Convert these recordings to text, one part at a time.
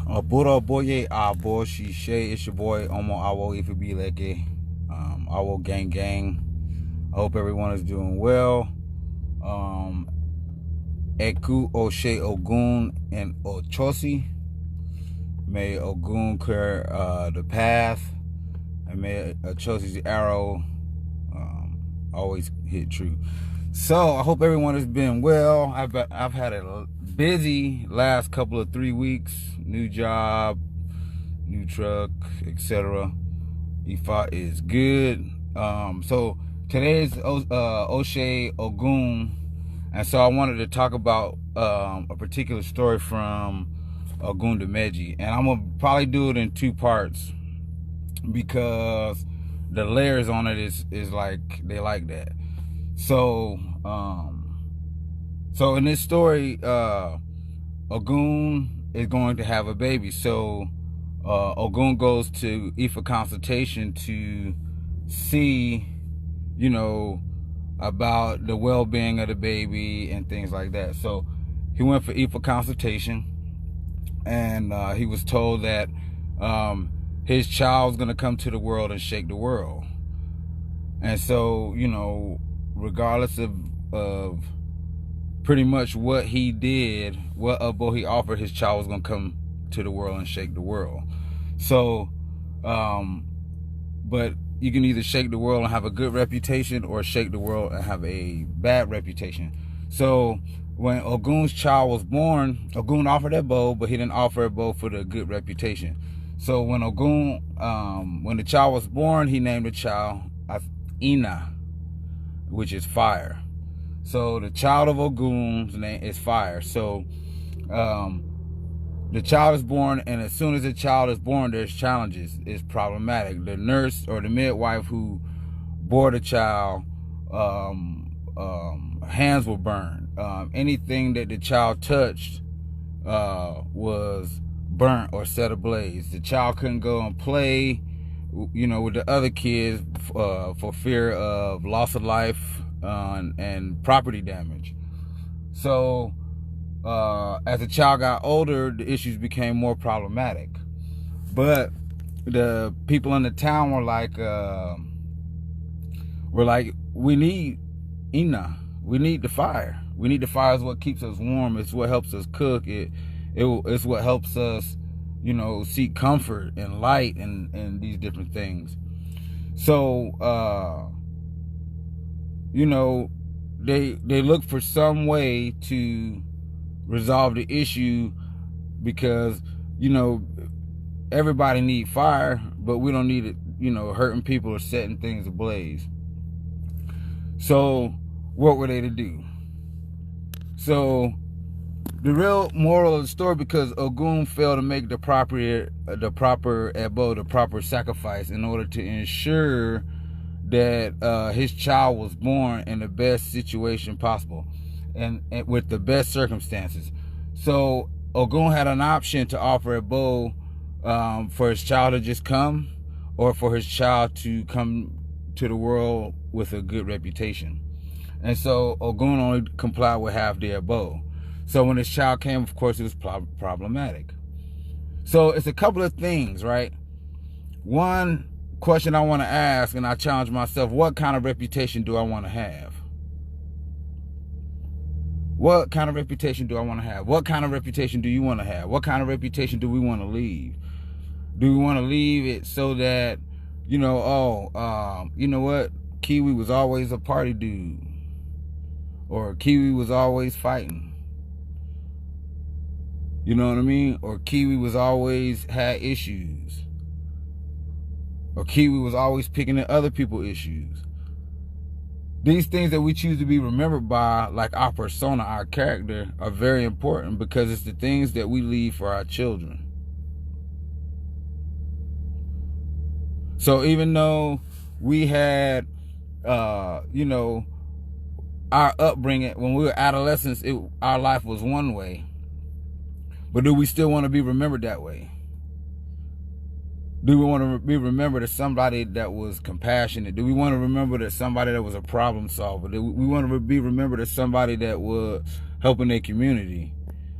Abura boye abo shishe. It's your boy Omo Awo Ifebileke. Awo gang gang. I hope everyone is doing well. Eku Oshe Ogun and Ochosi. May Ogun clear the path, and may Ochosi's arrow always hit true. So I hope everyone has been well. I've had a busy last couple of 3 weeks. New job, new truck, etc. Ifa is good. So today is Oshe Ogun, and so I wanted to talk about a particular story from Ogun Demeji, and I'm gonna probably do it in 2 parts because the layers on it is like they like that. So so in this story, Ogun is going to have a baby. So Ogun goes to Ifa consultation to see, about the well-being of the baby and things like that. So he went for Ifa consultation, and he was told that his child's gonna come to the world and shake the world. And so, regardless of pretty much what he did, what Abo he offered, his child was gonna come to the world and shake the world. So, but you can either shake the world and have a good reputation, or shake the world and have a bad reputation. So when Ogun's child was born, Ogun offered Ebo, but he didn't offer Ebo for the good reputation. So when Ogun, when the child was born, he named the child Ina, which is fire. So the child of Ogun's name is fire. So the child is born, and as soon as the child is born, there's challenges. It's problematic. The nurse or the midwife who bore the child, hands were burned. Anything that the child touched was burnt or set ablaze. The child couldn't go and play, with the other kids for fear of loss of life and property damage. So as the child got older, the issues became more problematic. But the people in the town were like, we need Ina. We need the fire. We need the fire. Is what keeps us warm. It's what helps us cook. It's what helps us, seek comfort and light and these different things. So, they look for some way to resolve the issue, because, everybody need fire, but we don't need it, hurting people or setting things ablaze. So what were they to do? So the real moral of the story, because Ogun failed to make the proper ebo, the proper sacrifice, in order to ensure that his child was born in the best situation possible and with the best circumstances. So Ogun had an option to offer ebo for his child to just come, or for his child to come to the world with a good reputation. And so Ogun only complied with half the ebo. So when his child came, of course, it was problematic. So it's a couple of things, right? One question I want to ask, and I challenge myself: what kind of reputation do I want to have? What kind of reputation do I want to have? What kind of reputation do you want to have? What kind of reputation do we want to leave? Do we want to leave it so that, you know what? Kiwi was always a party dude. Or Kiwi was always fighting. You know what I mean? Or Kiwi was always had issues. Or Kiwi was always picking at other people's issues. These things that we choose to be remembered by, like our persona, our character, are very important, because it's the things that we leave for our children. So even though we had, our upbringing, when we were adolescents, our life was one way. But do we still want to be remembered that way? Do we want to be remembered as somebody that was compassionate? Do we want to remember as somebody that was a problem solver? Do we want to be remembered as somebody that was helping their community?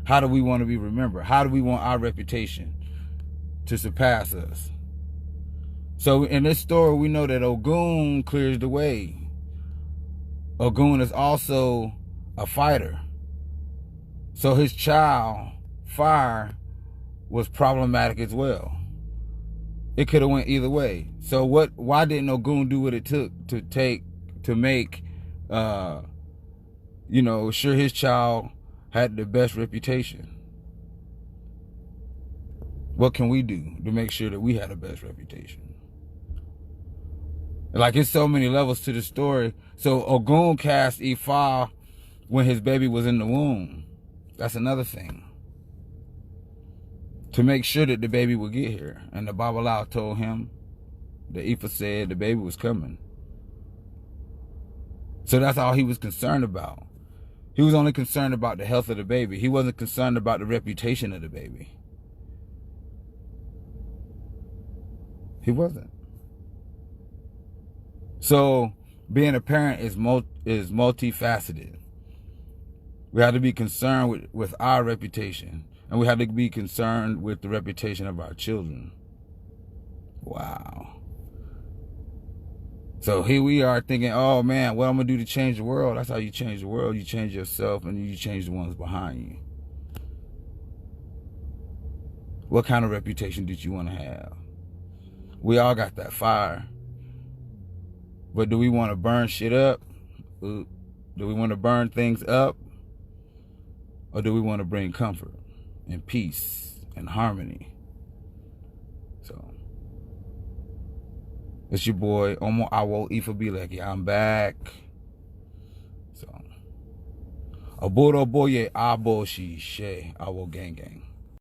How do we want to be remembered? How do we want our reputation? to surpass us. So in this story, we know that Ogun clears the way. Ogun is also a fighter. So his child, Fire, was problematic as well. It could have went either way. So why didn't Ogun do what it took to make sure his child had the best reputation? What can we do to make sure that we had the best reputation? Like, it's so many levels to the story. So Ogun cast Ifa when his baby was in the womb. That's another thing. To make sure that the baby would get here. And the Babalawo told him, the Ifa said the baby was coming. So that's all he was concerned about. He was only concerned about the health of the baby. He wasn't concerned about the reputation of the baby. He wasn't. So being a parent is multifaceted. We have to be concerned with our reputation. And we have to be concerned with the reputation of our children. Wow. So here we are thinking, oh man, what I'm going to do to change the world? That's how you change the world. You change yourself and you change the ones behind you. What kind of reputation did you want to have? We all got that fire. But do we want to burn shit up? Do we want to burn things up? Or do we want to bring comfort and peace and harmony? So, it's your boy, Omo Awo Ifa Bileki. I'm back. So, Aburo Boye Abo Shi She Awo Gang Gang.